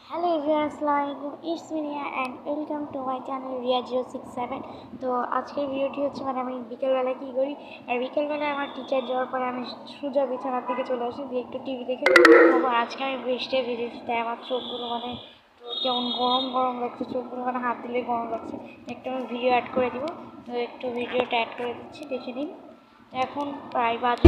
Hello everyone, আসসালামু আলাইকুম। It's me Riya and welcome to my channel Riya 067। তো আজকের ভিডিওটি হচ্ছে আমি বিকেলবেলা কী করি। আর বিকেলবেলায় আমার টিচার যাওয়ার পরে আমি সোজা বিছানার দিকে চলে আসি, দিয়ে একটু টিভি দেখে। তারপর আজকে আমি বৃষ্টিতে ভিজেছি, তাই আমার চোখগুলো কেমন গরম গরম লাগছে, চোখগুলো হাত দিলে গরম লাগছে। একটু আমি ভিডিও অ্যাড করে দিব, তো একটু ভিডিওটা অ্যাড করে দিচ্ছি, দেখে নিন। এখন প্রায় বাজে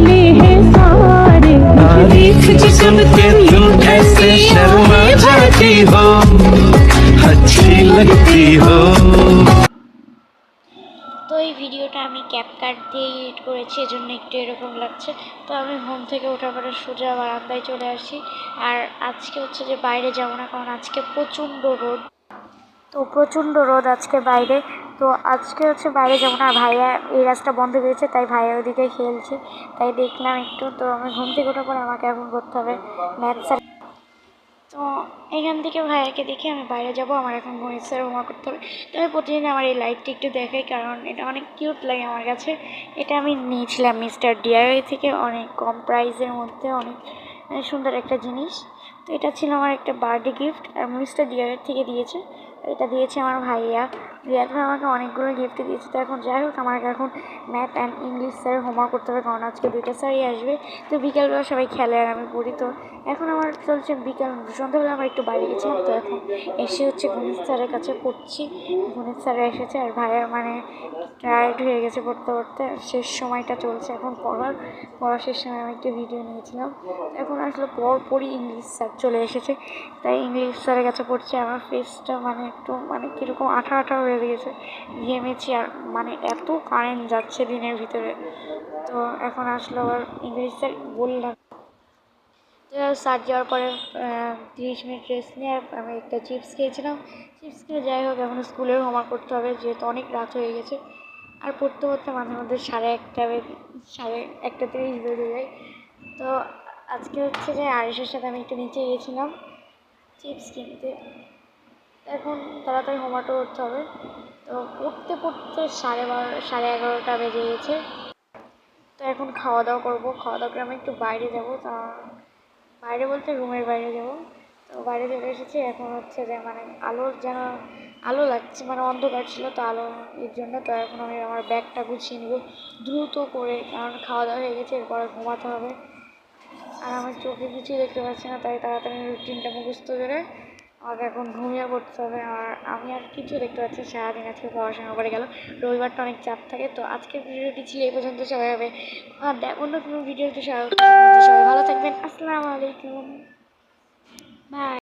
তো এই ভিডিওটা আমি ক্যাপকাট দিয়ে এডিট করেছি, এজন্য একটু এরকম লাগছে। তো আমি ঘুম থেকে ওঠার পরে সোজা বারান্দায় চলে আসি। আর আজকে হচ্ছে যে বাইরে যাবো না, কারণ আজকে প্রচণ্ড রোদ। তো প্রচণ্ড রোদ আজকে বাইরে। তো আজকে হচ্ছে বাইরে যাবো না, ভাইয়া এই রাস্তা বন্ধ করেছে, তাই ভাইয়া ওদিকে খেলছে, তাই দেখলাম একটু। তো আমি ঘুম থেকে ওঠার পরে আমাকে এখন করতে হবে ম্যাথ। তো এখান থেকে ভাইয়াকে দেখে আমি বাইরে যাব, আমার এখন গণিত স্যার হোমওয়ার্ক করতে হবে। তো আমি প্রতিদিন আমার এই লাইটটি একটু দেখাই, কারণ এটা অনেক কিউট লাগে আমার কাছে। এটা আমি নিয়েছিলাম মিস্টার ডিআইওয়াই থেকে, অনেক কম প্রাইসের মধ্যে, অনেক সুন্দর একটা জিনিস। তো এটা ছিল আমার একটা বার্থডে গিফট, আর মিস্টার ডিআইওয়াই থেকে দিয়েছে। এটা দিয়েছে আমার ভাইয়া। রিয়াদ ভাই আমাকে অনেকগুলো গিফট দিয়েছে। তো এখন যাই হোক, আমাকে এখন math and English sir homework করতে হবে, কারণ আজকে দুইটা স্যারই আসবে। তো বিকেলবেলা সবাই খেলে আর আমি পড়ি। তো এখন আমার চলছে বিকেল, সন্ধ্যাবেলা আমার একটু বাইরে গেছিলাম। তো এখন এসে হচ্ছে গণিত স্যারের কাছে পড়ছি। গণিত স্যার এসেছে, আর ভাইয়া টায়ার্ড হয়ে গেছে পড়তে পড়তে। শেষ সময়টা চলছে এখন পড়া শেষ সময় আমি একটা ভিডিও নিয়েছিলাম। এখন আসলে পরপরই ইংলিশ স্যার চলে এসেছে, তাই ইংলিশ স্যারের কাছে পড়ছে। আমার ফেসটা একটু কীরকম আঠা আঠা হয়ে গেছে, ঘেমেছি। আর এত কারেন্ট যাচ্ছে দিনের ভিতরে। তো এখন আসলে আবার ইংলিশ স্যার বললাম। তো স্যার যাওয়ার পরে 30 মিনিট রেস্ট নিয়ে আমি একটা চিপস খেয়েছিলাম। চিপস খেয়ে যাই হোক, এখন স্কুলের হোমওয়ার্ক করতে হবে, যেহেতু অনেক রাত হয়ে গেছে। আর পড়তে পড়তে মাঝে মধ্যে 1:30 বেজে যায়। তো আজকে হচ্ছে যে আরিশের সাথে আমি একটু নিচে গিয়েছিলাম চিপস কিনতে। এখন তাড়াতাড়ি হোমওয়ার্কটা করতে হবে। তো পড়তে পড়তে 11:30 বেজে গেছে। তো এখন খাওয়া দাওয়া করবো, খাওয়া দাওয়া করে আমি একটু বাইরে যাবো। তা বাইরে বলতে রুমের বাইরে যাব। তো বাইরে চলে এসেছি। এখন হচ্ছে যে আলোর যেন আলো লাগছে, অন্ধকার ছিল তো আলো এর জন্য। তো এখন আমি আমার ব্যাগটা গুছিয়ে নেব দ্রুত করে, কারণ খাওয়া দাওয়া হয়ে গেছে, এরপরে ঘুমাতে হবে। আর আমার চোখে কিছুই দেখতে পাচ্ছি না, তাই তাড়াতাড়ি রুটিনটা মুখস্থ করে আমাকে এখন ঘুমিয়ে পড়তে হবে। আর আমি আর কিছু দেখতে পাচ্ছি, সারাদিন আজকে পড়াশোনা করে গেল। রবিবারটা অনেক চাপ থাকে। তো আজকের ভিডিওটি ছিল এই পর্যন্ত। সবাই হবে আর অন্য কোনো ভিডিওতে সবাই ভালো থাকবেন। আসসালামু আলাইকুম, বাই।